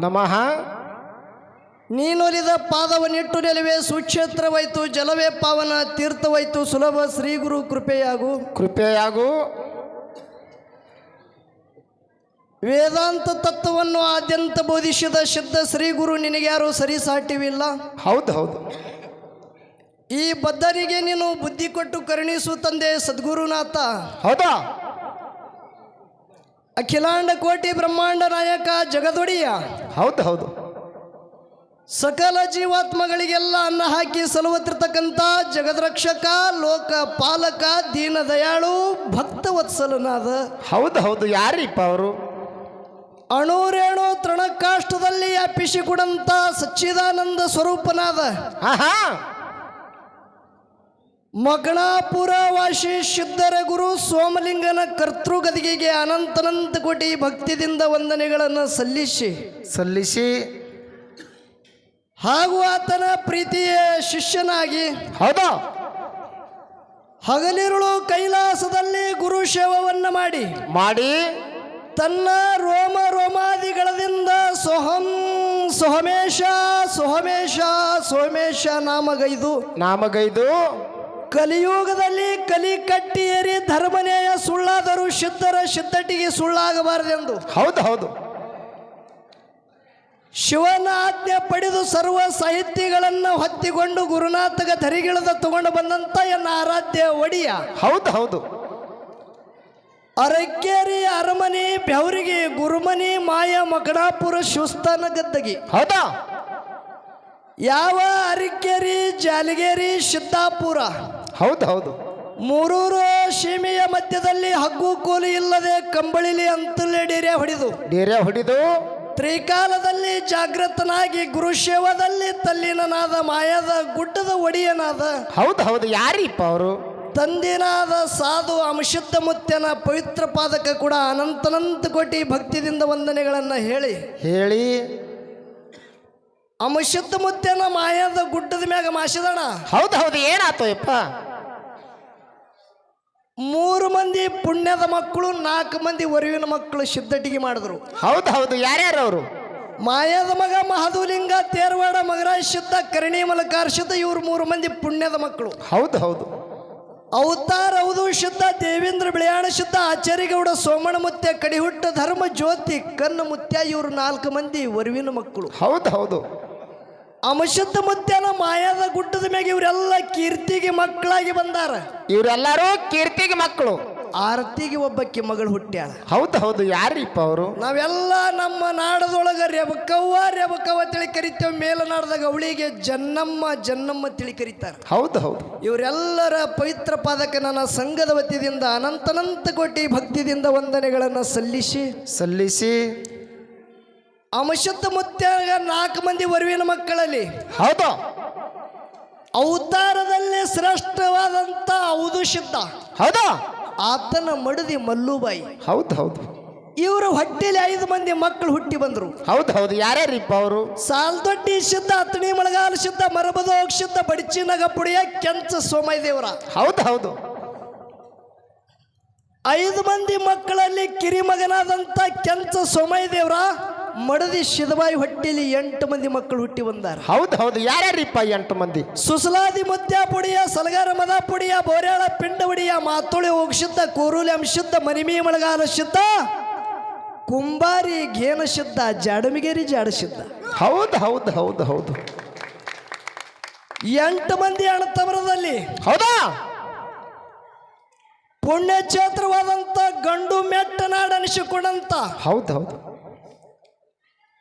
ನಮಃ. ನೀನೊಲಿದ ಪಾದವನ್ನಿಟ್ಟು ನೆಲವೇ ಸುಕ್ಷೇತ್ರವಾಯಿತು, ಜಲವೇ ಪಾವನ ತೀರ್ಥವಾಯಿತು, ಸುಲಭ ಶ್ರೀ ಗುರು ಕೃಪೆಯಾಗು. ವೇದಾಂತ ತತ್ವವನ್ನು ಆದ್ಯಂತ ಬೋಧಿಸಿದ ಸಿದ್ಧ ಶ್ರೀ ಗುರು ನಿನಗ್ಯಾರು ಸರಿಸಾಟಿವಿಲ್ಲ. ಹೌದು. ಈ ಬದ್ಧರಿಗೆ ನೀನು ಬುದ್ಧಿ ಕೊಟ್ಟು ಕರುಣಿಸು ತಂದೆ ಸದ್ಗುರುನಾಥ. ಹೌದಾ? ಅಖಿಲಾಂಡ ಕೋಟಿ ಬ್ರಹ್ಮಾಂಡ ನಾಯಕ ಜಗದೊಡೆಯ. ಹೌದು. ಸಕಲ ಜೀವಾತ್ಮಗಳಿಗೆಲ್ಲ ಅನ್ನ ಹಾಕಿ ಸಲುವತ್ತಿರ್ತಕ್ಕಂಥ ಜಗದ್ರಕ್ಷಕ, ಲೋಕ ಪಾಲಕ, ದೀನ ದಯಾಳು, ಭಕ್ತವತ್ಸಲನಾದ. ಹೌದು. ಯಾರಿಪ್ಪ ಅವರು? ಅಣುರೇಣು ತೃಣಕಾಷ್ಟದಲ್ಲಿ ಅಪ್ಪಿಸಿಕೊಡಂತ ಸಚ್ಚಿದಾನಂದ ಸ್ವರೂಪನಾದ ಮಗಣಾಪುರ ವಾಸಿ ಸಿದ್ಧರ ಗುರು ಸೋಮಲಿಂಗನ ಕರ್ತೃಗದಿಗೆಗೆ ಅನಂತ ಕೋಟಿ ಭಕ್ತಿದಿಂದ ವಂದನೆಗಳನ್ನು ಸಲ್ಲಿಸಿ ಹಾಗೂ ಆತನ ಪ್ರೀತಿಯ ಶಿಷ್ಯನಾಗಿ ಹೌದಾ ಹಗಲಿರುಳು ಕೈಲಾಸದಲ್ಲಿ ಗುರು ಸೇವವನ್ನು ಮಾಡಿ ತನ್ನ ರೋಮಾದಿಗಳದಿಂದ ಸೋಮೇಶ ನಾಮಗೈದು ಕಲಿಯುಗದಲ್ಲಿ ಕಲಿ ಕಟ್ಟಿ ಏರಿ ಧರ್ಮನೇಯ ಸುಳ್ಳಾದರೂ ಸಿದ್ಧಟಿಗೆ ಸುಳ್ಳಾಗಬಾರದೆಂದು ಹೌದು ಶಿವನ ಆಜ್ಞೆ ಪಡೆದು ಸರ್ವ ಸಾಹಿತ್ಯಗಳನ್ನು ಹೊತ್ತಿಕೊಂಡು ಗುರುನಾಥಗ ಧರಿಗಿಳದ ತಗೊಂಡು ಬಂದಂತ ಎನ್ನ ಆರಾಧ್ಯ ಒಡಿಯ. ಹೌದು ಅರಕೇರಿ ಅರಮನೆ ಬೆವರಿಗೆ ಗುರುಮನಿ ಮಾಯ ಮಗಣಾಪುರ ಶಿವಸ್ಥಾನ ಗದ್ದಗಿ. ಹೌದಾ? ಯಾವ ಅರಕೇರಿ ಜಾಲಗೇರಿ ಸಿದ್ದಾಪುರ ಹೌದು ಮೂರೂರು ಸೀಮೆಯ ಮಧ್ಯದಲ್ಲಿ ಹಗ್ಗು ಕೋಲಿ ಇಲ್ಲದೆ ಕಂಬಳಿಲಿ ಅಂತಲೇ ಡೇರೆ ಹೊಡೆದು ತ್ರಿಕಾಲದಲ್ಲಿ ಜಾಗೃತನಾಗಿ ಗುರುಶೇವದಲ್ಲಿ ತಲ್ಲಿನನಾದ ಮಾಯದ ಗುಡ್ಡದ ಒಡೆಯನಾದ. ಹೌದು ಯಾರಿಪ್ಪ ಅವರು? ತಂದಿನಾದ ಸಾಧು ಅಮಶುದ್ಧ ಮುತ್ಯನ ಪವಿತ್ರ ಪಾದಕ ಕೂಡ ಅನಂತ ಕೋಟಿ ಭಕ್ತಿದಿಂದ ವಂದನೆಗಳನ್ನು ಹೇಳಿ ಅಮಶುದ್ಧ ಮುತ್ಯನ ಮಾಯದ ಗುಡ್ಡದ ಮ್ಯಾಗ ಮಾಸಿದಣ. ಹೌದು ಏನಾಯ್ತು ಯಪ್ಪ? 3 ಮಂದಿ ಪುಣ್ಯದ ಮಕ್ಕಳು, 4 ಮಂದಿ ವರುವಿನ ಮಕ್ಕಳು ಸಿದ್ಧಟಿಗೆ ಮಾಡಿದ್ರು. ಹೌದು ಯಾರ್ಯಾರು ಅವರು? ಮಾಯದ ಮಗ ಮಹದೂಲಿಂಗ, ತೇರವಾಡ ಮಗರಾಜ ಸಿದ್ಧ, ಕರ್ಣಿ ಮಲಕಾರ ಸಿದ್ಧ, ಇವ್ರು 3 ಮಂದಿ ಪುಣ್ಯದ ಮಕ್ಕಳು. ಹೌದು ಅವತಾರ ಹೌದು ಸಿದ್ಧ, ದೇವೇಂದ್ರ ಬಿಳಿಯಾಣ ಸಿದ್ಧ, ಆಚಾರ್ಯಗೌಡ, ಸೋಮಣ ಮುತ್ಯ, ಕಡಿಹುಟ್ಟ ಧರ್ಮ ಜ್ಯೋತಿ, ಕನ್ನ ಮುತ್ಯ, ಇವರು 4 ಮಂದಿ ವರುವಿನ ಮಕ್ಕಳು. ಹೌದು ಅಮಶುದ್ಧ ಮುತ್ಯನ ಮಾಯದ ಗುಡ್ಡದ ಮ್ಯಾಗ ಇವರೆಲ್ಲ ಕೀರ್ತಿಗೆ ಮಕ್ಕಳಾಗಿ ಬಂದಾರ. ಇವರೆಲ್ಲರೂ ಕೀರ್ತಿಗೆ ಮಕ್ಕಳು. ಆರತಿಗೆ ಒಬ್ಬಕ್ಕೆ ಮಗಳು ಹುಟ್ಟ್ಯಾಳ. ಹೌದು ಯಾರಿಪ್ಪ ಅವರು? ನಾವೆಲ್ಲ ನಮ್ಮ ನಾಡದೊಳಗ ರೆಬಕವ್ವ ತಿಳಿ ಕರಿತೇವೆ. ಮೇಲನಾಡದಾಗ ಅವಳಿಗೆ ಜನ್ನಮ್ಮ ತಿಳಿ ಕರೀತಾರೆ. ಹೌದು ಇವರೆಲ್ಲರ ಪವಿತ್ರ ಪಾದಕ ನನ್ನ ಸಂಘದ ವತಿಯಿಂದ ಅನಂತ ಕೋಟಿ ಭಕ್ತಿದಿಂದ ವಂದನೆಗಳನ್ನು ಸಲ್ಲಿಸಿ ಅಮಶುದ್ಧ ಮುತ್ಯಾಗ 4 ಮಂದಿ ವರುವಿನ ಮಕ್ಕಳಲ್ಲಿ ಹೌದು ಅವತಾರದಲ್ಲಿ ಶ್ರೇಷ್ಠವಾದಂತ ಔದು ಸಿದ್ಧ. ಹೌದಾ? ಆತನ ಮಡದಿ ಮಲ್ಲುಬಾಯಿ. ಹೌದು ಇವರು ಹೊಟ್ಟೆಲಿ 5 ಮಂದಿ ಮಕ್ಕಳು ಹುಟ್ಟಿ ಬಂದರು. ಹೌದು ಯಾರ್ಯಾರಿಪ್ಪ ಅವರು? ಸಾಲ್ದೊಡ್ಡಿ ಸಿದ್ಧ, ಅತಣಿ ಮಳಗಾಲ ಸಿದ್ಧ, ಮರಬದೋಗ್ ಸಿದ್ಧ, ಬಡಿಚಿನಗಪುಡಿಯ ಕೆಂಚ ಸೋಮಯ್ಯ ದೇವರ. ಹೌದು 5 ಮಂದಿ ಮಕ್ಕಳಲ್ಲಿ ಕಿರಿಮಗನಾದಂತ ಕೆಂಚ ಸೋಮಯ್ಯ ದೇವರ ಮಡದಿ ಶಿದಬಾಯಿ ಹೊಟ್ಟೆಲಿ 8 ಮಂದಿ ಮಕ್ಕಳು ಹುಟ್ಟಿ ಬಂದಾರ. ಹೌದು ಯಾರ್ಯಾರಿಪ್ಪ 8 ಮಂದಿ? ಸುಸಲಾದಿ ಮುತ್ಯ ಪುಡಿಯ, ಸಲಗಾರ ಮದ ಪುಡಿಯ, ಬೋರ್ಯಾಳ ಪಿಂಡವಡಿಯ, ಮಾತುಳಿ ಹೋಗ್ಸಿದ್ದ, ಕೋರೂಲಿ ಅಂಶಿದ್ದ, ಮನಿಮಿ ಮಳಗಾಲ ಸಿದ್ಧ, ಕುಂಬಾರಿ ಘೇನ ಸಿದ್ಧ, ಜಾಡಮಿಗೇರಿ ಜಾಡಸಿದ್ದ. ಹೌದು 8 ಮಂದಿ ಅಣ್ಣತವರದಲ್ಲಿ ಹೌದಾ ಪುಣ್ಯಕ್ಷೇತ್ರವಾದಂತ ಗಂಡು ಮೆಟ್ಟನಾಡ ಅನಿಸಿಕೊಂಡಂತ ಹೌದು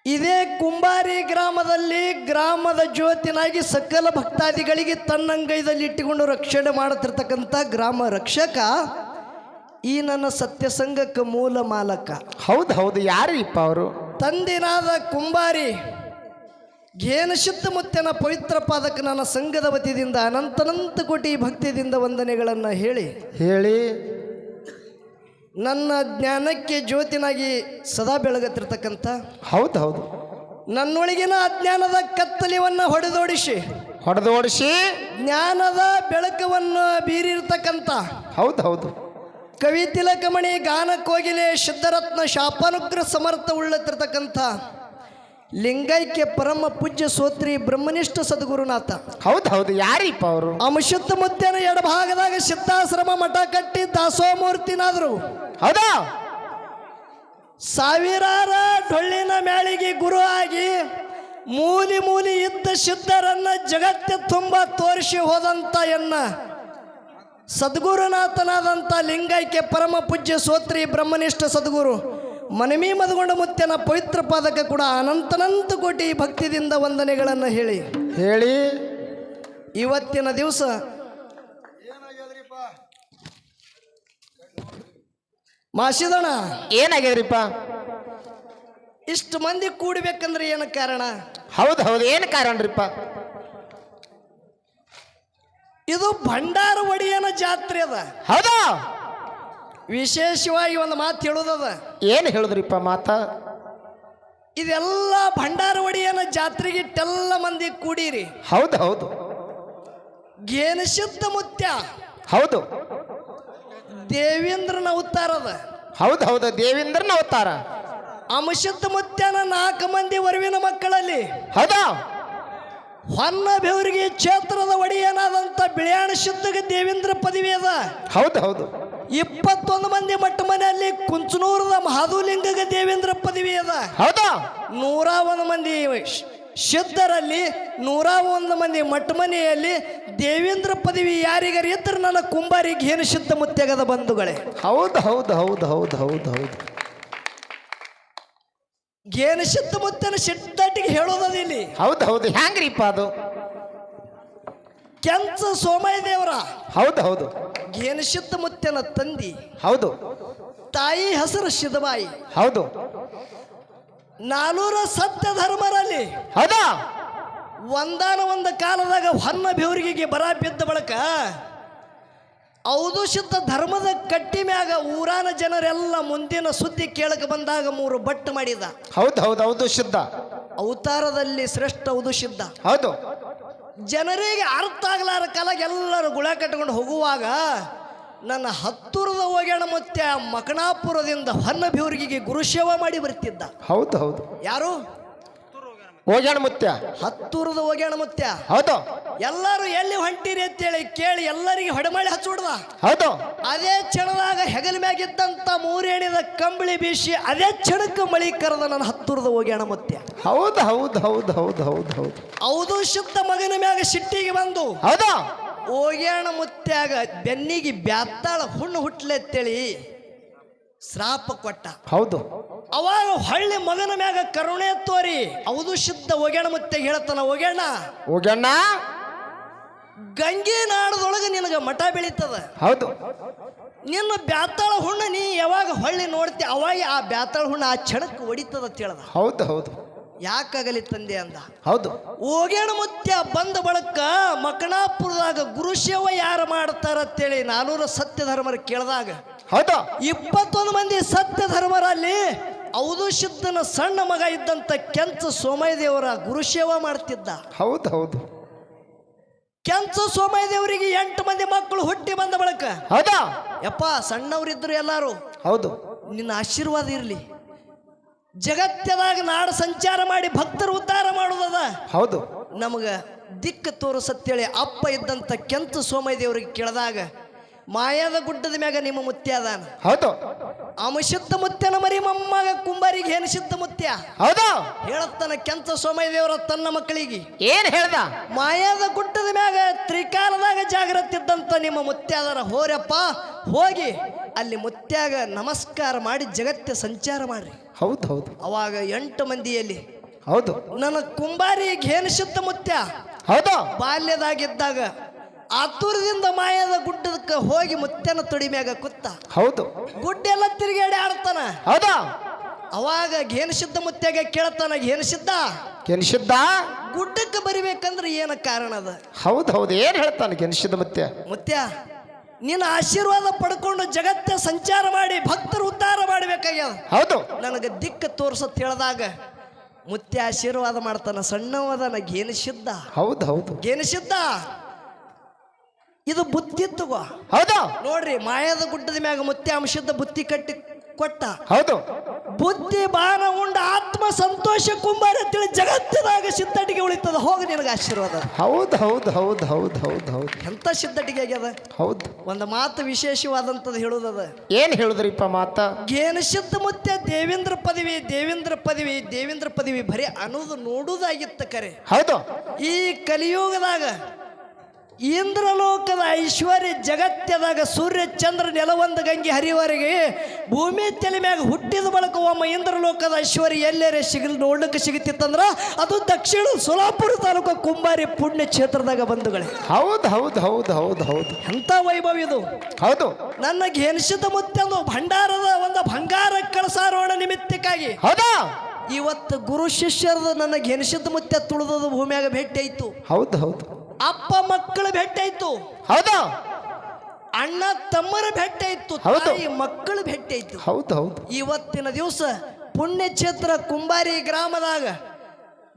ಇದೇ ಕುಂಬಾರಿ ಗ್ರಾಮದಲ್ಲಿ ಗ್ರಾಮದ ಜ್ಯೋತಿನಾಗಿ ಸಕಲ ಭಕ್ತಾದಿಗಳಿಗೆ ತನ್ನಂಗೈದಲ್ಲಿ ಇಟ್ಟುಕೊಂಡು ರಕ್ಷಣೆ ಮಾಡುತ್ತಿರ್ತಕ್ಕಂಥ ಗ್ರಾಮ ರಕ್ಷಕ ಈ ನನ್ನ ಸತ್ಯಸಂಗಕ್ಕೆ ಮೂಲ ಮಾಲಕ. ಹೌದು ಯಾರಿಪ್ಪ ಅವರು? ತಂದಿನಾದ ಕುಂಬಾರಿ ಘೇನಸಿದ್ಧ ಮುತ್ಯನ ಪವಿತ್ರ ಪಾದಕ ನನ್ನ ಸಂಘದ ವತಿಯಿಂದ ಅನಂತ ಕೋಟಿ ಭಕ್ತಿಯಿಂದ ವಂದನೆಗಳನ್ನು ಹೇಳಿ ನನ್ನ ಜ್ಞಾನಕ್ಕೆ ಜ್ಯೋತಿನಾಗಿ ಸದಾ ಬೆಳಗತ್ತಿರ್ತಕ್ಕಂಥ ಹೌದು ನನ್ನೊಳಗಿನ ಅಜ್ಞಾನದ ಕತ್ತಲಿವನ್ನು ಹೊಡೆದೋಡಿಸಿ ಜ್ಞಾನದ ಬೆಳಕವನ್ನು ಬೀರಿರ್ತಕ್ಕಂಥ ಹೌದು ಕವಿ ತಿಲಕಮಣಿ ಗಾನ ಕೋಗಿಲೆ ಸಿದ್ಧರತ್ನ ಶಾಪಾನುಗ್ರ ಸಮರ್ಥ ಉಳ್ಳತಿರ್ತಕ್ಕಂಥ ಲಿಂಗೈಕ್ಯ ಪರಮ ಪೂಜ್ಯ ಸೋತ್ರಿ ಬ್ರಹ್ಮನಿಷ್ಠ ಸದ್ಗುರುನಾಥ. ಹೌದು ಹೌದು ಯಾರಿಪ್ಪ ಅವರು? ಅಂಶುದ್ಧ ಮುತ್ಯನ ಎಡಭಾಗದಾಗ ಸಿದ್ಧಾಶ್ರಮ ಮಠ ಕಟ್ಟಿ ದಾಸೋಮೂರ್ತಿನಾದ್ರು. ಹೌದಾ? ಸಾವಿರಾರ ಡೊಳ್ಳಿನ ಮ್ಯಾಳಿಗೆ ಗುರು ಆಗಿ ಮೂಲಿ ಮೂಲಿ ಇದ್ದ ಸಿದ್ಧರನ್ನ ಜಗತ್ತ ತುಂಬ ತೋರಿಸಿ ಹೋದಂತ ಸದ್ಗುರುನಾಥನಾದಂಥ ಲಿಂಗೈಕ್ಯ ಪರಮ ಪೂಜ್ಯ ಸೋತ್ರಿ ಬ್ರಹ್ಮನಿಷ್ಠ ಸದ್ಗುರು ಮನಮಿ ಮದಗೊಂಡ ಮುತ್ಯನ ಪವಿತ್ರ ಪಾದಕ ಕೂಡ ಅನಂತನಂತ ಕೋಟಿ ಭಕ್ತಿದಿಂದ ವಂದನೆಗಳನ್ನು ಹೇಳಿ ಇವತ್ತಿನ ದಿವಸ ಮಾಸಿದಣ ಏನಾಗ್ಯದ್ರಿಪ್ಪ? ಇಷ್ಟು ಮಂದಿ ಕೂಡಬೇಕಂದ್ರೆ ಏನು ಕಾರಣ? ಹೌದು ಹೌದು ಏನು ಕಾರಣರಿಪ್ಪ? ಇದು ಭಂಡಾರ ಒಡೆಯನ ಜಾತ್ರೆ ಅದ. ಹೌದಾ? ವಿಶೇಷವಾಗಿ ಒಂದು ಮಾತು ಹೇಳೋದದ. ಏನು ಹೇಳಿದ್ರಿಪ್ಪ ಮಾತ? ಇದೆಲ್ಲ ಭಂಡಾರ ಒಡೆಯನ ಜಾತ್ರೆಗೆ ಇಟ್ಟೆಲ್ಲ ಮಂದಿ ಕೂಡಿರಿ. ಹೌದು ಹೌದು ಘೇನಸಿದ್ಧ ಮುತ್ಯ ಹೌದು ದೇವೇಂದ್ರನ ಅವತಾರದ. ಹೌದು ಹೌದು ದೇವೇಂದ್ರನ ಅವತಾರ. ಅಂಶುದ್ಧ ಮುತ್ಯನ 4 ಮಂದಿ ವರವಿನ ಮಕ್ಕಳಲ್ಲಿ ಹೌದಾ? ಹೊನ್ನ ಬೆವರಿಗೆ ಕ್ಷೇತ್ರದ ಒಡೆಯನಾದಂಥ ಬಿಳ್ಯಾಣ ಶುದ್ಧಗೆ ದೇವೇಂದ್ರ ಪದವಿ ಅದ. ಹೌದು ಹೌದು 21 ಮಂದಿ ಮಟ್ಟ ಮನೆಯಲ್ಲಿ ಕುಂಚನೂರದ ಮಹಾದುಲಿಂಗಗೆ ದೇವೇಂದ್ರ ಪದವಿ ಅದ. ಹೌದಾ? 101 ಮಂದಿ ಸಿದ್ಧರಲ್ಲಿ 101 ಮಂದಿ ಮಟ್ಟ ಮನೆಯಲ್ಲಿ ದೇವೇಂದ್ರ ಪದವಿ ಯಾರಿಗಾರ ಇದ್ರೆ ನನ್ನ ಕುಂಬಾರಿ ಘೇನ ಸಿದ್ಧ ಮುತ್ಯಗದ ಬಂಧುಗಳೇ. ಹೌದು ಹೌದು ಹೌದು ಹೌದು ಹೌದು ಹೌದು ಘೇನ ಸಿದ್ಧ ಮುತ್ಯನ ಸಿದ್ಧಾಟಿಗೆ ಹೇಳೋದದ ಇಲ್ಲಿ. ಹೌದು ಹೌದು ಹ್ಯಾಂಗ್ರಿಪ್ಪ ಅದು? ಕೆಂಚ ಸೋಮಯ್ಯ ದೇವರ ಹೌದು ಹೌದು ಘೇನ ಸಿದ್ಧ ಮುತ್ಯನ ತಂದಿ. ಹೌದು ತಾಯಿ ಹೆಸರು ಶಿದಬಾಯಿ. ಹೌದು 400 ಸತ್ಯ ಧರ್ಮರಲ್ಲಿ ಹೌದಾ? ಒಂದು ಕಾಲದಾಗ ಹೊನ್ನ ಬೆವರಿಗೆ ಬರ ಬಿದ್ದ ಬಳಕ ಹೌದು ಸಿದ್ಧ ಧರ್ಮದ ಕಟ್ಟಿ ಮ್ಯಾಗ ಊರಾನ ಜನರೆಲ್ಲ ಮುಂದಿನ ಸುದ್ದಿ ಕೇಳಕ ಬಂದಾಗ 3 ಬಟ್ಟು ಮಾಡಿದ. ಹೌದು ಹೌದು ಹೌದು ಸಿದ್ಧ ಅವತಾರದಲ್ಲಿ ಶ್ರೇಷ್ಠ ಹೌದು ಸಿದ್ಧ. ಹೌದು ಜನರಿಗೆ ಅರ್ಥ ಆಗ್ಲಾರ ಕಾಲಾಗ ಎಲ್ಲರೂ ಗುಳ ಕಟ್ಕೊಂಡು ಹೋಗುವಾಗ ನನ್ನ ಹತ್ತೂರದ ಹೋಗ್ಯಾಣ ಮುತ್ಯ ಮಕಣಾಪುರದಿಂದ ಹೊನ್ನ ಬೆವರಿಗೆ ಗುರುಸೇವಾ ಮಾಡಿ ಬರ್ತಿದ್ದ. ಹೌದು ಹೌದು ಯಾರು? ಹೋಗ್ಯಾಣ ಮುತ್ಯ. ಹತ್ತೂರದ ಹೋಗ್ಯಾಣ ಮುತ್ಯ. ಹೌದು ಎಲ್ಲರೂ ಎಲ್ಲಿ ಹೊಂಟಿರಿ ಅಂತೇಳಿ ಕೇಳಿ ಎಲ್ಲರಿಗೆ ಹೊಡೆಮಳೆ ಹಚ್ಚುಡ್ದ. ಹೌದು ಅದೇ ಕ್ಷಣದಾಗ ಹೆಗಲ ಮ್ಯಾಗಿದ್ದಂತ 3 ಎಣಿದ ಕಂಬಳಿ ಬೀಸಿ ಅದೇ ಕ್ಷಣಕ್ಕೆ ಮಳಿ ಕರೆದ ನನ್ನ ಹತ್ತೂರದ ಹೋಗ್ಯಾಣ ಮುತ್ಯ. ಹೌದು ಹೌದು ಹೌದು ಹೌದು ಹೌದು ಹೌದು ಹೌದು ಶುದ್ಧ ಮಗನ ಮ್ಯಾಗ ಸಿಟ್ಟಿಗೆ ಬಂದು ಹೌದಾ? ಹೋಗ್ಯಾಣ ಮುತ್ಯಾಗ ಬೆನ್ನಿಗೆ ಬ್ಯಾತ್ತಾಳ ಹುಣ್ಣು ಹುಟ್ಲೆತ್ತೇಳಿ ಶ್ರಾಪ ಕೊಟ್ಟ. ಹೌದು ಅವಾಗ ಹಳ್ಳಿ ಮಗನ ಮ್ಯಾಗ ಕರುಣೆ ತೋರಿ ಹೌದು ಶುದ್ಧ ಹೋಗ್ಯಾಣ ಮುತ್ಯಾಗ ಹೇಳ್ತಾನ, ಹೋಗ್ಯಾಣ ಹೋಗ್ಯಾಣ ಗಂಗೆ ನಾಡದೊಳಗೆ ನಿನಗೆ ಮಠ ಬೆಳೀತದ. ಹೌದು ನಿನ್ನ ಬ್ಯಾತಾಳ ಹುಣ್ಣ ನೀ ಯಾವಾಗ ಹೊಳ್ಳಿ ನೋಡ್ತಿ ಅವಾಗ ಆ ಬ್ಯಾತಾಳ ಹುಣ್ಣ ಆ ಕ್ಷಣಕ್ಕೆ ಹೊಡಿತದ ಅಂತ ಹೇಳ್ದ. ಹೌದು ಹೌದು ಯಾಕಾಗಲಿ ತಂದೆ ಅಂದ. ಹೌದು ಹೋಗ್ಯಾಣ ಮುತ್ಯ ಬಂದ ಬಳಕ ಮಕಣಾಪುರದಾಗ ಗುರುಸೇವ ಯಾರು ಮಾಡ್ತಾರ ಅಂತೇಳಿ 400 ಸತ್ಯ ಧರ್ಮರ ಕೇಳಿದಾಗ ಹೌದು 21 ಮಂದಿ ಸತ್ಯ ಧರ್ಮರಲ್ಲಿ ಹೌದು ಸಿದ್ಧನ ಸಣ್ಣ ಮಗ ಇದ್ದಂತ ಕೆಂಚ ಸೋಮಯ್ಯ ದೇವರ ಗುರುಸೇವಾ ಮಾಡ್ತಿದ್ದ. ಹೌದು ಹೌದು ಕೆಂಚ ಸೋಮಯ್ಯ ದೇವರಿಗೆ 8 ಮಂದಿ ಮಕ್ಕಳು ಹುಟ್ಟಿ ಬಂದ ಬಳಕ ಹೌದಾ? ಯಪ್ಪ ಸಣ್ಣವರಿದ್ರು ಎಲ್ಲಾರು ಹೌದು ನಿನ್ನ ಆಶೀರ್ವಾದ ಇರಲಿ, ಜಗತ್ತದಾಗ ನಾಡು ಸಂಚಾರ ಮಾಡಿ ಭಕ್ತರು ಉದ್ಧಾರ ಮಾಡುವುದದ, ಹೌದು ನಮಗ ದಿಕ್ಕ ತೋರಿಸತ್ತೇಳಿ ಅಪ್ಪ ಇದ್ದಂತ ಕೆಂಚ ಸೋಮಯ್ಯ ದೇವರಿಗೆ ಕೇಳಿದಾಗ ಮಾಯದ ಗುಡ್ಡದ ಮ್ಯಾಗ ನಿಮ್ಮ ಮುತ್ಯ ಅದಾನ. ಹೌದು ಅಂಶುದ್ಧ ಮುತ್ಯನ ಮರಿ ಮೊಮ್ಮಗ ಕುಂಬಾರಿಗೆ ಘೇನಸಿದ್ಧ ಮುತ್ಯ ಹೌದು ಹೇಳತ್ತಾನ ಕೆಂಚ ಸೋಮಯ್ಯ ದೇವರ ತನ್ನ ಮಕ್ಕಳಿಗೆ ಏನ್ ಹೇಳ್ದ? ಮಾಯದ ಗುಡ್ಡದ ಮ್ಯಾಗ ತ್ರಿಕಾಲದಾಗ ಜಾಗ್ರತೆ ಇದ್ದಂತ ನಿಮ್ಮ ಮುತ್ಯ ಅದರ ಹೋರಪ್ಪ ಹೋಗಿ ಅಲ್ಲಿ ಮುತ್ಯಾಗ ನಮಸ್ಕಾರ ಮಾಡಿ ಜಗತ್ತ ಸಂಚಾರ ಮಾಡ್ರಿ. ಹೌದು ಹೌದು ಅವಾಗ 8 ಮಂದಿಯಲ್ಲಿ ಹೌದು ನನ್ನ ಕುಂಬಾರಿ ಘೇನಸಿದ್ಧ ಮುತ್ಯ ಹೌದು ಬಾಲ್ಯದಾಗಿದ್ದಾಗ ಆತುರದಿಂದ ಮಾಯದ ಗುಡ್ಡದಕ್ಕೆ ಹೋಗಿ ಮುತ್ಯನ ತೊಡಿ ಮ್ಯಾಗ ಕುತ್ತ. ಹೌದು ಗುಡ್ಡ ಎಲ್ಲ ತಿರುಗಾಡಿ ಆಡ್ತಾನ. ಹೌದಾ? ಅವಾಗ ಘೇನಸಿದ್ಧ ಮುತ್ಯಾಗ ಕೇಳ್ತಾನ, ಘೇನಸಿದ್ಧ ಕೆನಿಸಿದ್ದ ಗುಡ್ಡಕ್ಕೆ ಬರಿಬೇಕಂದ್ರೆ ಏನ ಕಾರಣ ಅದ? ಹೌದು ಹೌದು ಏನ್ ಹೇಳ್ತಾನೆ ಕೆನಿಸಿದ್ದ ಮುತ್ಯ? ಮುತ್ಯ ನಿನ್ನ ಆಶೀರ್ವಾದ ಪಡ್ಕೊಂಡು ಜಗತ್ತ ಸಂಚಾರ ಮಾಡಿ ಭಕ್ತರು ಉದ್ಧಾರ ಮಾಡಬೇಕಾಗ್ಯದ, ಹೌದು ನನಗೆ ದಿಕ್ಕ ತೋರ್ಸತ್ ಹೇಳಿದಾಗ ಮುತ್ಯ ಆಶೀರ್ವಾದ ಮಾಡ್ತಾನ. ಸಣ್ಣವದನ ಘೇನಸಿದ್ಧ. ಹೌದು ಹೌದು ಘೇನಸಿದ್ಧ ಇದು ಬುತ್ತಿ ತಗೋ. ಹೌದು ನೋಡ್ರಿ ಮಾಯದ ಗುಡ್ಡದ ಮ್ಯಾಗ ಮುತ್ಯ ಅಂಶದ ಬುತ್ತಿ ಕಟ್ಟಿ ಕೊಟ್ಟ. ಹೌದು ಬುದ್ಧಿ ಬಾನ ಉಂಡ ಆತ್ಮ ಸಂತೋಷ ಕುಂಬಾರ ಅಂತೇಳಿ ಜಗತ್ತಿನಾಗ ಸಿದ್ಧಟಿಗೆ ಉಳಿತದ. ಹೋಗಿ ನಿನಗೆ ಆಶೀರ್ವಾದ. ಹೌದು ಹೌದು ಹೌದು ಹೌದು ಹೌದು ಹೌದು ಎಂತ ಸಿದ್ಧಟಿಗೆ ಆಗ್ಯದ. ಹೌದು ಒಂದು ಮಾತು ವಿಶೇಷವಾದಂಥದ್ದು ಹೇಳುದದ. ಏನ್ ಹೇಳಿದ್ರಿಪ್ಪ ಮಾತ? ಗೇನಸಿದ್ಧ ಮುತ್ಯ ದೇವೇಂದ್ರ ಪದವಿ ದೇವೇಂದ್ರ ಪದವಿ ದೇವೇಂದ್ರ ಪದವಿ ಬರೀ ಅನ್ನೋದು ನೋಡುವುದಾಗಿತ್ತ ಕರೆ. ಹೌದು ಈ ಕಲಿಯುಗದಾಗ ಇಂದ್ರಲೋಕದ ಐಶ್ವರ್ಯ ಜಗತ್ಯದಾಗ ಸೂರ್ಯ ಚಂದ್ರ ನೆಲವೊಂದು ಗಂಗೆ ಹರಿವರೆಗೆ ಭೂಮಿ ತಲೆ ಮ್ಯಾಗ ಹುಟ್ಟಿದ ಬಳಕ ಒಮ್ಮ ಇಂದ್ರಲೋಕದ ಐಶ್ವರ್ಯ ಎಲ್ಲೇರೆ ನೋಡ್ಲಿಕ್ಕೆ ಸಿಗುತ್ತಿತ್ತಂದ್ರ ಅದು ದಕ್ಷಿಣ ಸೋಲಾಪುರ ತಾಲೂಕು ಕುಂಬಾರಿ ಪುಣ್ಯ ಕ್ಷೇತ್ರದಾಗ ಬಂಧುಗಳೇ. ಹೌದು ಹೌದು ಹೌದು ಹೌದು ಹೌದು ಎಂತ ವೈಭವ ಇದು. ಹೌದು ನನ್ನ ಘೇನಿಸಿದ ಮುತ್ಯಂದು ಭಂಡಾರದ ಒಂದು ಬಂಗಾರ ಕಳಸಾರೋಣ ನಿಮಿತ್ತಕ್ಕಾಗಿ ಹೌದಾ ಇವತ್ತು ಗುರು ಶಿಷ್ಯರದ ನನ್ನ ಘೇನಿಸಿದ ಮುತ್ಯ ತುಳಿದದು ಭೂಮಿಯಾಗ ಭೇಟಿ ಆಯ್ತು. ಹೌದು ಹೌದು ಅಪ್ಪ ಮಕ್ಕಳ ಭೇಟಿ ಆಯ್ತು. ಹೌದಾ ಅಣ್ಣ ತಮ್ಮರ ಭೇಟಿ ಆಯ್ತು. ಹೌದು. ತಾಯಿ ಮಕ್ಕಳ ಭೇಟಿ ಆಯ್ತು. ಹೌದು ಹೌದು ಇವತ್ತಿನ ದಿವಸ ಪುಣ್ಯಕ್ಷೇತ್ರ ಕುಂಬಾರಿ ಗ್ರಾಮದಾಗ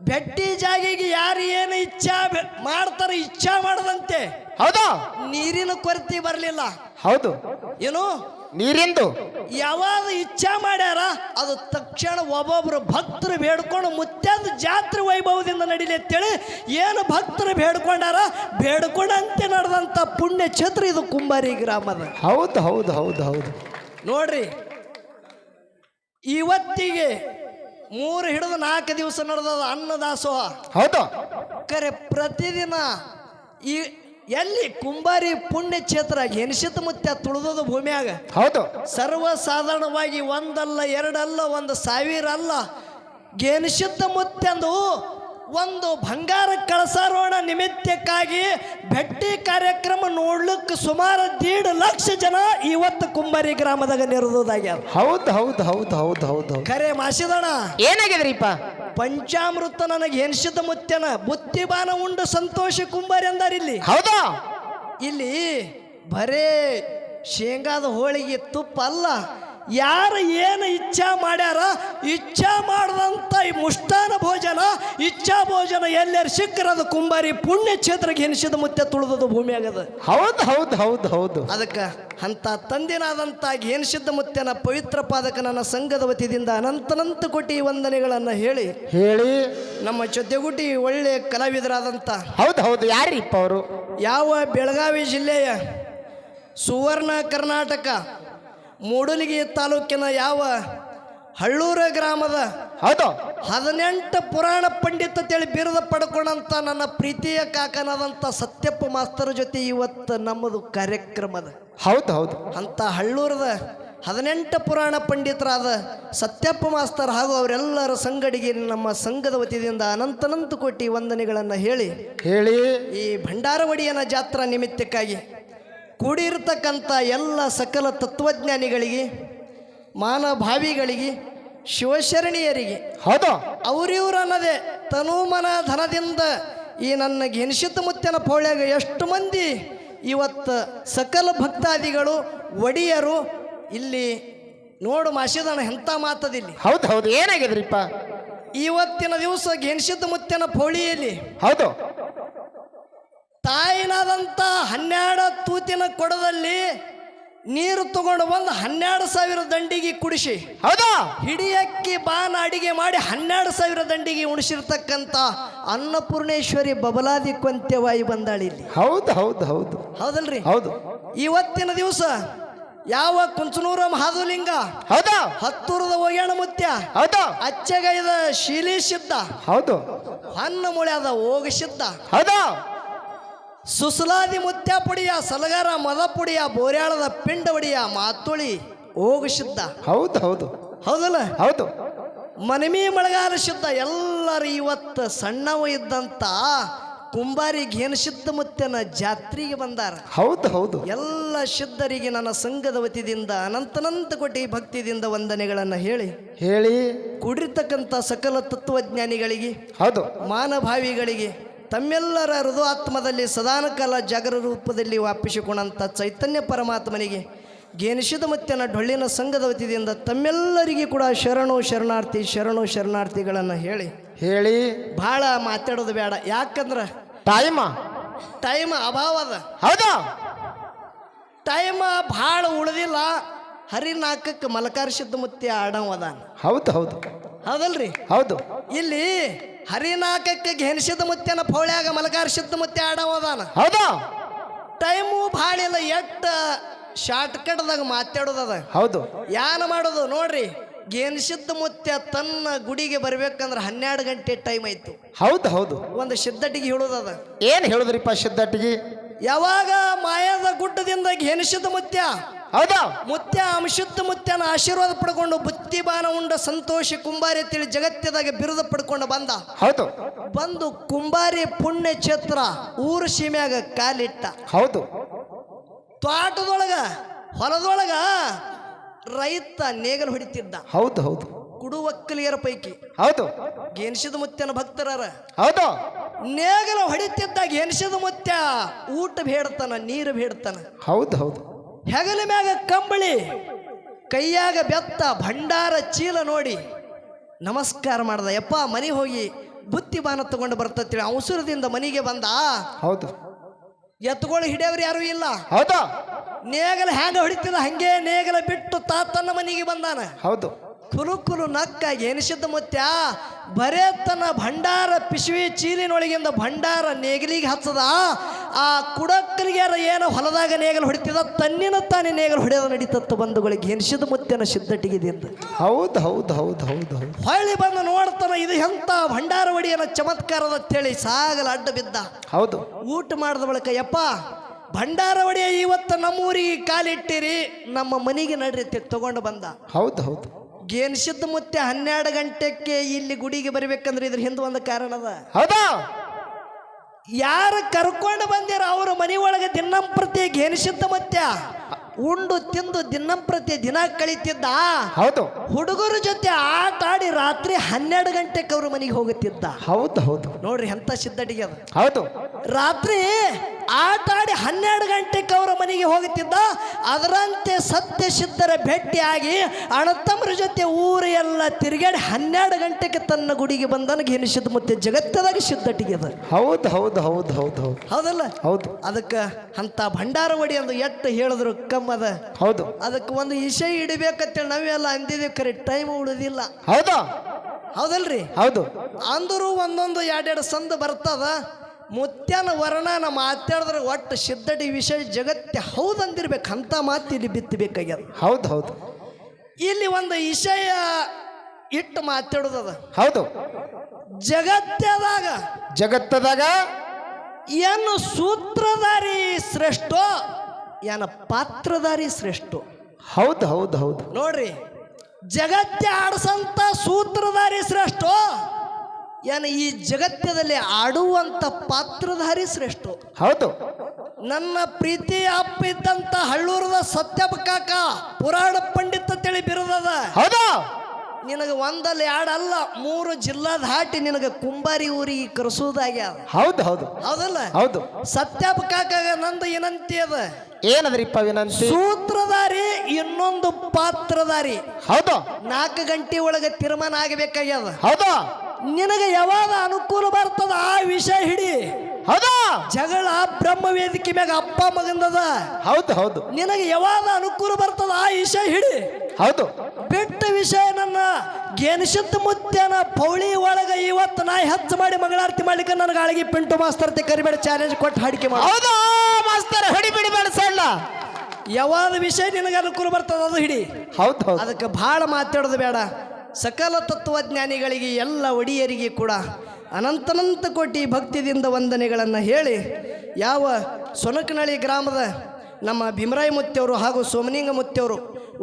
ಭೇಟಿ ಜಾಗಿಗೆ ಯಾರು ಏನು ಇಚ್ಛಾ ಮಾಡ್ತಾರ ಇಚ್ಛಾ ಮಾಡದಂತೆ ಹೌದಾ ನೀರಿನ ಕೊರತೆ ಬರಲಿಲ್ಲ. ಹೌದು ಏನು ನೀರಿಂದು ಯಾವಾಗ ಇಚ್ಛಾ ಮಾಡ್ಯಾರ ಅದು ತಕ್ಷಣ ಒಬ್ಬೊಬ್ರು ಭಕ್ತರು ಬೇಡ್ಕೊಂಡು ಮುತ್ಯಾದ ಜಾತ್ರೆ ವೈಭವದಿಂದ ನಡೀಲಿ ಅಂತೇಳಿ ಏನು ಭಕ್ತರು ಬೇಡ್ಕೊಂಡಾರ ಬೇಡ್ಕೊಂಡಂತೆ ನಡೆದಂತ ಪುಣ್ಯ ಕ್ಷೇತ್ರ ಇದು ಕುಂಬಾರಿ ಗ್ರಾಮದ. ಹೌದು ಹೌದು ಹೌದು ಹೌದು ನೋಡ್ರಿ ಇವತ್ತಿಗೆ 3 ಹಿಡಿದು 4 ದಿವಸ ನಡೆದದ ಅನ್ನದಾಸೋಹ. ಹೌದು ಕರೆ ಪ್ರತಿದಿನ ಈ ಎಲ್ಲಿ ಕುಂಬಾರಿ ಪುಣ್ಯ ಕ್ಷೇತ್ರ ಗೆನಿಸಿದ ಮುತ್ಯ ತುಳಿದೋದು ಭೂಮಿಯಾಗ. ಹೌದು ಸರ್ವಸಾಧಾರಣವಾಗಿ 1 ಅಲ್ಲ 2 ಅಲ್ಲ 1,000 ಅಲ್ಲ ಗೆನಿಸಿದ ಮುತ್ಯಂದು ಒಂದು ಬಂಗಾರ ಕಳಸಾರೋಣ ನಿಮಿತ್ತಕ್ಕಾಗಿ ಭೇಟಿ ಕಾರ್ಯಕ್ರಮ ನೋಡ್ಲಿಕ್ಕೆ ಸುಮಾರು 1.5 ಲಕ್ಷ ಜನ ಇವತ್ತು ಕುಂಬಾರಿ ಗ್ರಾಮದಾಗ ನೆರೆದೋದಾಗ್ಯಾರ. ಹೌದು ಹೌದು ಹೌದು ಹೌದು ಹೌದು ಕರೆ ಮಾಸಿದಣ ಏನಾಗಿದ್ರಿಪ್ಪ? ಪಂಚಾಮೃತ ನನಗೆ ಎನಿಸಿದ ಮುತ್ಯನ ಬುತ್ತಿಬಾನ ಉಂಡು ಸಂತೋಷ ಕುಂಬಾರಿ ಅಂದಾರ. ಹೌದಾ ಇಲ್ಲಿ ಬರೇ ಶೇಂಗಾದ ಹೋಳಿಗೆ ತುಪ್ಪ ಅಲ್ಲ, ಯಾರು ಏನು ಇಚ್ಛಾ ಮಾಡ್ಯಾರ ಇಚ್ಛಾ ಮಾಡದಂತ ಈ ಮುಷ್ಟಾನ ಭೋಜನ ಇಚ್ಛಾ ಭೋಜನ ಎಲ್ಲರೂ ಸಿಕ್ಕರದ ಕುಂಬಾರಿ ಪುಣ್ಯ ಕ್ಷೇತ್ರಕ್ಕೆ ಎನಿಸಿದ ಮುತ್ಯ ತುಳಿದದು ಭೂಮಿಯಾಗದ. ಹೌದು ಹೌದು ಹೌದು ಹೌದು ಅದಕ್ಕೆ ಅಂತ ತಂದಿನಾದಂತ ಗೆನಿಸಿದ್ದ ಮುತ್ಯನ ಪವಿತ್ರ ಪಾದಕ ನನ್ನ ಸಂಘದ ವತಿಯಿಂದ ಅನಂತನಂತ ಕೋಟಿ ವಂದನೆಗಳನ್ನು ಹೇಳಿ ನಮ್ಮ ಜೊತೆಗುಟಿ ಒಳ್ಳೆ ಕಲಾವಿದರಾದಂಥ ಹೌದು ಹೌದು ಯಾರಿಪ್ಪ ಅವರು? ಯಾವ ಬೆಳಗಾವಿ ಜಿಲ್ಲೆಯ ಸುವರ್ಣ ಕರ್ನಾಟಕ ಮೂಡಲಗಿ ತಾಲೂಕಿನ ಯಾವ ಹಳ್ಳೂರ ಗ್ರಾಮದ ಹೌದು 18 ಪುರಾಣ ಪಂಡಿತ ಅಂತೇಳಿ ಬಿರುದ ಪಡ್ಕೊಂಡಂತ ನನ್ನ ಪ್ರೀತಿಯ ಕಾಕನಾದಂಥ ಸತ್ಯಪ್ಪ ಮಾಸ್ತರ್ ಜೊತೆ ಇವತ್ತು ನಮ್ಮದು ಕಾರ್ಯಕ್ರಮದ. ಹೌದು ಹೌದು ಅಂತ ಹಳ್ಳೂರದ 18 ಪುರಾಣ ಪಂಡಿತರಾದ ಸತ್ಯಪ್ಪ ಮಾಸ್ತರ್ ಹಾಗೂ ಅವರೆಲ್ಲರ ಸಂಗಡಿಗೆ ನಮ್ಮ ಸಂಘದ ವತಿಯಿಂದ ಅನಂತನಂತ ಕೋಟಿ ವಂದನೆಗಳನ್ನು ಹೇಳಿ ಈ ಭಂಡಾರವಡಿಯನ ಜಾತ್ರಾ ನಿಮಿತ್ತಕ್ಕಾಗಿ ಕೂಡಿರ್ತಕ್ಕಂಥ ಎಲ್ಲ ಸಕಲ ತತ್ವಜ್ಞಾನಿಗಳಿಗೆ ಮಾನಭಾವಿಗಳಿಗೆ ಶಿವಶರಣೀಯರಿಗೆ ಹೌದು ಅವರಿವರನ್ನದೇ ತನುಮನ ಧನದಿಂದ ಈ ನನ್ನ ಗೆನಿಸಿದ ಮುತ್ಯನ ಪೌಳ್ಯಾಗ ಎಷ್ಟು ಮಂದಿ ಇವತ್ತು ಸಕಲ ಭಕ್ತಾದಿಗಳು ಒಡಿಯರು ಇಲ್ಲಿ ನೋಡು ಮಾಸಿದಣ ಎಂಥ ಮಾತದಿಲ್ಲಿ. ಹೌದು ಹೌದು ಏನಾಗಿದ್ರಿಪ್ಪ? ಇವತ್ತಿನ ದಿವಸ ಗೆನಿಸಿದ ಮುತ್ಯನ ಪೌಳಿಯಲ್ಲಿ ಹೌದು ತಾಯಿನಾದಂಥ 12 ತೂತಿನ ಕೊಡದಲ್ಲಿ ನೀರು ತಗೊಂಡು ಬಂದು 12,000 ದಂಡಿಗೆ ಕುಡಿಸಿ ಹೌದಾ ಹಿಡಿಯಕ್ಕಿ ಬಾನ ಅಡಿಗೆ ಮಾಡಿ 12,000 ದಂಡಿಗೆ ಉಣಿಸಿರ್ತಕ್ಕಂಥ ಅನ್ನಪೂರ್ಣೇಶ್ವರಿ ಬಬಲಾದಿ ಕೊಂತ್ಯವಾಯಿ ಬಂದಾಳಿ ಇಲ್ಲಿ. ಹೌದು ಹೌದು ಹೌದು ಹೌದಲ್ರಿ? ಹೌದು ಇವತ್ತಿನ ದಿವಸ ಯಾವ ಕುಂಚನೂರ ಮಹಾದುಲಿಂಗ ಹೌದಾ ಹತ್ತೂರದ ಒಗ್ಯಾಣ ಮುತ್ಯ ಹೌದು ಅಚ್ಚಗೈದ ಶೀಲಿ ಸಿದ್ಧ ಹೌದು ಹಣ್ಣು ಮುಳ್ಯಾದ ಓಗ ಸಿದ್ಧ ಹೌದಾ ಸುಸಲಾದಿ ಮುತ್ಯ ಪುಡಿಯ ಸಲಗಾರ ಮದ ಪುಡಿಯ ಬೋರ್ಯಾಳದ ಪಿಂಡ ಒಡಿಯ ಮಾತುಳಿ ಓಗ ಸಿದ್ಧ. ಹೌದು ಹೌದು ಹೌದಲ್ಲ? ಹೌದು ಮನಮಿ ಮಳೆಗಾಲ ಸಿದ್ಧ ಎಲ್ಲರೂ ಇವತ್ತು ಸಣ್ಣವ ಇದ್ದಂತ ಕುಂಬಾರಿ ಘೇನಸಿದ್ಧ ಮುತ್ಯನ ಜಾತ್ರೆಗೆ ಬಂದಾರ. ಹೌದು ಹೌದು ಎಲ್ಲ ಸಿದ್ಧರಿಗೆ ನನ್ನ ಸಂಘದ ವತಿಯಿಂದ ಅನಂತನಂತ ಕೋಟಿ ಭಕ್ತಿಯಿಂದ ವಂದನೆಗಳನ್ನು ಹೇಳಿ ಕೂಡಿರ್ತಕ್ಕಂಥ ಸಕಲ ತತ್ವಜ್ಞಾನಿಗಳಿಗೆ ಹೌದು ಮಾನಭಾವಿಗಳಿಗೆ ತಮ್ಮೆಲ್ಲರ ಹೃದಯಾತ್ಮದಲ್ಲಿ ಸದಾನಕಾಲ ಜಾಗರ ರೂಪದಲ್ಲಿ ವ್ಯಾಪಿಸಿಕೊಂಡಂಥ ಚೈತನ್ಯ ಪರಮಾತ್ಮನಿಗೆ ಗೆನಿಸಿದ ಮುತ್ಯನ ಡೊಳ್ಳಿನ ಸಂಘದ ವತಿಯಿಂದ ತಮ್ಮೆಲ್ಲರಿಗೆ ಕೂಡ ಶರಣು ಶರಣಾರ್ಥಿಗಳನ್ನು ಹೇಳಿ ಭಾಳ ಮಾತಾಡೋದು ಬೇಡ. ಯಾಕಂದ್ರೆ ಟೈಮ್ ಅಭಾವ ಅದ. ಹೌದಾ ಟೈಮ್ ಭಾಳ ಉಳಿದಿಲ್ಲ. ಹರಿನಾಕಕ್ಕೆ ಮಲಕಾರ ಸಿದ್ಧಮುತ್ಯ ಆಡವ ಅದಾನ. ಹೌದು ಹೌದು ಹೌದಲ್ರಿ? ಹೌದು ಇಲ್ಲಿ ಹರಿನಾಕಕ್ಕೆ ಘೆನಿಸಿದ ಮುತ್ಯನ ಪೌಳ್ಯಾಗ ಮಲಕಾರ ಸಿದ್ಧಮುತ್ಯ ಆಡವ ಅದಾನ. ಹೌದಾ? ಟೈಮು ಭಾಳ ಇಲ್ಲ, ಎಟ್ಟ ಶಾರ್ಟ್ ಕಟ್ದಾಗ ಮಾತಾಡೋದದ. ಹೌದು. ಯಾನ ಮಾಡೋದು ನೋಡ್ರಿ, ಘೇನಿಸಿದ್ದ ಮುತ್ಯ ತನ್ನ ಗುಡಿಗೆ ಬರ್ಬೇಕಂದ್ರೆ 12 ಗಂಟೆ ಟೈಮ್ ಆಯ್ತು. ಹೌದು ಹೌದು. ಒಂದು ಸಿದ್ಧಟಿಗೆ ಹೇಳೋದದ. ಏನ್ ಹೇಳುದ್ರಿಪ್ಪ ಸಿದ್ಧಟಿಗೆ? ಯಾವಾಗ ಮಾಯದ ಗುಡ್ಡದಿಂದ ಘೇನಿಸಿದ್ದ ಮುತ್ಯ, ಹೌದಾ, ಮುತ್ಯ ಅಂಶುದ್ಧ ಮುತ್ಯನ ಆಶೀರ್ವಾದ ಪಡ್ಕೊಂಡು ಬುತ್ತಿಬಾನ ಉಂಡ ಸಂತೋಷಿ ಕುಂಬಾರಿ ತಿಳಿ ಜಗತ್ತದಾಗ ಬಿರುದು ಪಡ್ಕೊಂಡು ಬಂದ. ಹೌದು. ಬಂದು ಕುಂಬಾರಿ ಪುಣ್ಯ ಕ್ಷೇತ್ರ ಊರು ಸೀಮ್ಯಾಗ ಕಾಲಿಟ್ಟ. ಹೌದು. ತೋಟದೊಳಗ ಹೊಲದೊಳಗ ರೈತ ನೇಗಲು ಹೊಡಿತಿದ್ದ. ಹೌದು ಹೌದು. ಕುಡುವಕ್ಕಲಿಯರ ಪೈಕಿ ಹೌದು. ಘೇನಿಸಿದ ಮುತ್ಯನ ಭಕ್ತರಾರ. ಹೌದು. ನೇಗಲು ಹೊಡಿತಿದ್ದ ಘೇನಿಸಿದ ಮುತ್ಯ ಊಟ ಬೇಡ್ತಾನ, ನೀರು ಬೇಡ್ತಾನ. ಹೌದು ಹೌದು. ಹೆಗಲ ಮ್ಯಾಗ ಕಂಬಳಿ, ಕೈಯಾಗ ಬೆತ್ತ, ಭಂಡಾರ ಚೀಲ ನೋಡಿ ನಮಸ್ಕಾರ ಮಾಡ್ದ. ಯಪ್ಪ ಮನೆ ಹೋಗಿ ಬುತ್ತಿ ಬಾನ ತಗೊಂಡು ಬರ್ತೇಳಿ ಅವಸರದಿಂದ ಮನೆಗೆ ಬಂದ. ಹೌದು. ಎತ್ತುಗಳು ಹಿಡಿಯವ್ರು ಯಾರು ಇಲ್ಲ. ಹೌದಾ? ನೇಗಲ ಹ್ಯಾಂಗ ಹೊಡಿತಿದ ಹಂಗೆ ನೇಗಲ ಬಿಟ್ಟು ತನ್ನ ಮನೆಗೆ ಬಂದಾನ. ಹೌದು. ಕುಲು ನಕ್ಕ ಘೇನಿಸಿದ್ದ ಮುತ್ಯ ಬರೇ ತನ್ನ ಭಂಡಾರ ಪಿಶವಿ ಚೀಲಿನೊಳಗಿಂದ ಭಂಡಾರ ನೇಗಲಿಗೆ ಹಚ್ಚದ. ಆ ಕುಡಕ್ಕಲಿಗೆ ಏನು ಹೊಲದಾಗ ನೇಗಲು ಹೊಡಿತಿದ, ತನ್ನಿನ ತಾನೇ ನೇಗಲು ಹೊಡೆಯೋದು ನಡೀತತ್ತು ಬಂಧುಗಳಿಗೆ ಘೇನಿಸಿದ್ದ ಮುತ್ಯನ ಸಿದ್ಧಟಿಗೆದಿಂದ. ಹೌದು ಹೌದು ಹೌದು ಹೌದು ಹೌದು. ಹೊಳ್ಳಿ ಬಂದು ನೋಡ್ತಾನ, ಇದು ಎಂತ ಭಂಡಾರ ಒಡಿಯನ ಚಮತ್ಕಾರದ ಅಂತೇಳಿ ಸಾಗಲ ಅಡ್ಡ ಬಿದ್ದ. ಹೌದು. ಊಟ ಮಾಡಿದ ಬಳಿಕ, ಯಪ್ಪ ಭಂಡಾರ ಒಡೆಯ ಇವತ್ತು ನಮ್ಮೂರಿಗೆ ಕಾಲಿಟ್ಟಿರಿ, ನಮ್ಮ ಮನೆಗೆ ನಡ್ರಿ ತಗೊಂಡು ಬಂದ. ಹೌದು ಹೌದು. ಘೇನಿಸಿದ್ದ ಮುತ್ಯ 12 ಗಂಟೆಗೆ ಇಲ್ಲಿ ಗುಡಿಗೆ ಬರ್ಬೇಕಂದ್ರೆ ಇದ್ರ ಹಿಂದೆ ಒಂದು ಕಾರಣ ಅದ. ಹೌದಾ? ಯಾರು ಕರ್ಕೊಂಡು ಬಂದಿರ ಅವ್ರ ಮನೆ ಒಳಗೆ ದಿನಂಪ್ರತಿ ಘೇನಿಸಿದ್ದ ಮುತ್ಯ ಉಂಡು ತಿಂದು ದಿನಂಪ್ರತಿ ದಿನ ಕಳೀತಿದ್ದ. ಹೌದು. ಹುಡುಗರ ಜೊತೆ ಆಟ ಆಡಿ ರಾತ್ರಿ 12 ಗಂಟೆಗೆ ಅವ್ರ ಮನೆಗೆ ಹೋಗುತ್ತಿದ್ದ. ಹೌದು ಹೌದು. ನೋಡ್ರಿ ಎಂತ ಸಿದ್ಧಟಿಗೆ ಅದ. ಹೌದು. ರಾತ್ರಿ ಆಟ ಆಡಿ 12 ಗಂಟೆಗೆ ಅವರ ಮನೆಗೆ ಹೋಗುತ್ತಿದ್ದ. ಅದರಂತೆ ಸತ್ಯ ಸಿದ್ಧರ ಭೇಟಿಯಾಗಿ ಅಣ್ಣತಮ್ಮರ ಜೊತೆ ಊರು ಎಲ್ಲ ತಿರುಗಾಡಿ 12 ಗಂಟೆಗೆ ತನ್ನ ಗುಡಿಗೆ ಬಂದನ ಘೇನಿಸಿದ್ದ ಮುತ್ಯ ಜಗತ್ತದಾಗ ಸಿದ್ಧಟಿಗೆ ಅದ. ಹೌದು ಹೌದು ಹೌದು ಹೌದು ಹೌದು. ಹೌದಲ್ಲ? ಹೌದು. ಅದಕ್ಕೆ ಅಂತ ಭಂಡಾರ ಒಡಿ ಅಂದು ಎಟ್ಟು ಹೇಳಿದ್ರು ಕಮ್ಮದ. ಹೌದು. ಅದಕ್ಕೆ ಒಂದು ವಿಷಯ ಇಡಬೇಕಂತೇಳಿ ನಾವೆಲ್ಲ ಅಂದಿದ್ದೀವಿ, ಕರೆ ಟೈಮ್ ಉಳಿದಿಲ್ಲ. ಹೌದಾ? ಹೌದಲ್ರಿ? ಹೌದು. ಅಂದರೂ ಒಂದೊಂದು 2 ಸಂದ ಬರ್ತದ. ಮುತ್ಯನ ವರ್ಣನ ಮಾತಾಡಿದ್ರೆ ಒಟ್ಟು ಸಿದ್ಧಟಿ ವಿಷಯ ಜಗತ್ತೆ ಹೌದಂದಿರ್ಬೇಕು, ಅಂತ ಮಾತು ಇಲ್ಲಿ ಬಿತ್ತಬೇಕಾಗ್ಯದ. ಹೌದು ಹೌದು. ಇಲ್ಲಿ ಒಂದು ವಿಷಯ ಇಟ್ಟು ಮಾತಾಡೋದದ. ಹೌದು. ಜಗತ್ತದಾಗ ಏನು ಸೂತ್ರಧಾರಿ ಶ್ರೇಷ್ಠೋ ಏನ ಪಾತ್ರಧಾರಿ ಶ್ರೇಷ್ಠೋ? ಹೌದು ಹೌದು ಹೌದು. ನೋಡ್ರಿ, ಜಗತ್ತೆ ಆಡಿಸಂತ ಸೂತ್ರಧಾರಿ ಶ್ರೇಷ್ಠೋ ಏನ ಈ ಜಗತ್ತದಲ್ಲಿ ಆಡುವಂತ ಪಾತ್ರಧಾರಿ ಶ್ರೇಷ್ಠ? ಹೌದು. ನನ್ನ ಪ್ರೀತಿ ಅಪ್ಪಿದ್ದಂತ ಹಳ್ಳೂರದ ಸತ್ಯಪ್ಪ ಕಾಕ ಪುರಾಣ ಪಂಡಿತ ತಿಳಿ ಬಿರುದದ. ಹೌದು. ನಿನಗೆ 1 ಅಲ್ಲ 2 ಅಲ್ಲ 3 ಜಿಲ್ಲಾ ದಾಟಿ ನಿನಗೆ ಕುಂಬಾರಿ ಊರಿಗೆ ಕರೆಸುವುದಾಗ್ಯ. ಹೌದು ಹೌದು. ಹೌದಲ್ಲ? ಹೌದು. ಸತ್ಯಪ್ಪ ಕಾಕಾಗ ನಂದು ವಿನಂತಿ ಅದ. ಏನದ್ರಿಪ್ಪ ವಿನಂತಿ? ಸೂತ್ರಧಾರಿ ಇನ್ನೊಂದು ಪಾತ್ರಧಾರಿ. ಹೌದು. 4 ಗಂಟೆ ಒಳಗೆ ತೀರ್ಮಾನ ಆಗಬೇಕಾಗ್ಯದ. ಹೌದು. ನಿನಗೆ ಯಾವಾಗ ಅನುಕೂಲ ಬರ್ತದ ಆ ವಿಷಯ ಹಿಡಿ. ಹೌದಾ? ಜಗಳ ಬ್ರಹ್ಮ ವೇದಿಕೆ ಮ್ಯಾಗ ಅಪ್ಪ ಮಗಂದದ. ಹೌದು ಹೌದು. ನಿನಗೆ ಯಾವಾಗ ಅನುಕೂಲ ಬರ್ತದ ಆ ವಿಷಯ ಹಿಡಿ. ಹೌದು. ಬಿಟ್ಟ ವಿಷಯ ನನ್ನ ಘೇನಿಸಿದ್ದ ಮುತ್ಯನ ಪೌಳಿ ಒಳಗ ಇವತ್ತು ನಾಯಿ ಹಚ್ಚ ಮಾಡಿ ಮಂಗಳಾರತಿ ಮಾಡ್ಲಿಕ್ಕೆ ನನಗೆ ಆಳಿಗೆ ಪಿಂಟು ಮಾಸ್ತರ್ತಿ ಕರಿಬೇಡ ಚಾಲೆಂಜ್ ಕೊಟ್ಟು ಹಾಡಿಕೆ ಮಾಡಿ. ಹೌದಾ ಮಾಸ್ತರ್? ಹಿಡಿಬಿಡಿ ಬೆಳೆಸಲ್ಲ. ಯಾವಾಗ ವಿಷಯ ನಿನಗೆ ಅನುಕೂಲ ಬರ್ತದ ಅದು ಹಿಡಿ. ಹೌದು ಹೌದು. ಅದಕ್ಕೆ ಬಹಳ ಮಾತಾಡೋದು ಬೇಡ. ಸಕಲ ತತ್ವಜ್ಞಾನಿಗಳಿಗೆ ಎಲ್ಲ ಒಡಿಯರಿಗೆ ಕೂಡ ಅನಂತನಂತ ಕೋಟಿ ಭಕ್ತಿಯಿಂದ ವಂದನೆಗಳನ್ನು ಹೇಳಿ, ಯಾವ ಸೊನಕನಹಳ್ಳಿ ಗ್ರಾಮದ ನಮ್ಮ ಭೀಮರಾಯ ಮುತ್ಯವರು ಹಾಗೂ ಸೋಮನಿಂಗ ಮುತ್ಯವರು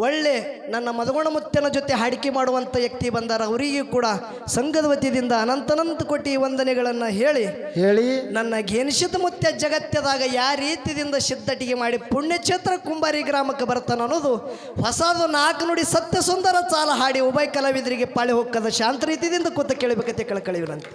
ಒಳ್ಳೆ ನನ್ನ ಮದಗೋಣ ಮುತ್ಯನ ಜೊತೆ ಹಾಡಿಕೆ ಮಾಡುವಂಥ ವ್ಯಕ್ತಿ ಬಂದಾರ. ಅವರಿಗೂ ಕೂಡ ಸಂಘದ ವತಿಯಿಂದ ಅನಂತನಂತ ಕೋಟಿ ವಂದನೆಗಳನ್ನು ಹೇಳಿ ನನ್ನ ಘೇನಿಸಿದ್ದ ಮುತ್ಯ ಜಗತ್ತದಾಗ ಯಾವ ರೀತಿಯಿಂದ ಸಿದ್ಧಟಿಗೆ ಮಾಡಿ ಪುಣ್ಯಕ್ಷೇತ್ರ ಕುಂಬಾರಿ ಗ್ರಾಮಕ್ಕೆ ಬರ್ತಾನೆ ಅನ್ನೋದು ಹೊಸದು 4 ನುಡಿ ಸತ್ಯ ಸುಂದರ ಚಾಲ ಹಾಡಿ ಉಭಯ ಕಲಾವಿದರಿಗೆ ಪಾಳೆ ಹೋಗದ ಶಾಂತ ರೀತಿಯಿಂದ ಕೂತ ಕೇಳಬೇಕಂತೆ ಕಳಕಳಿವಿನಂತೆ.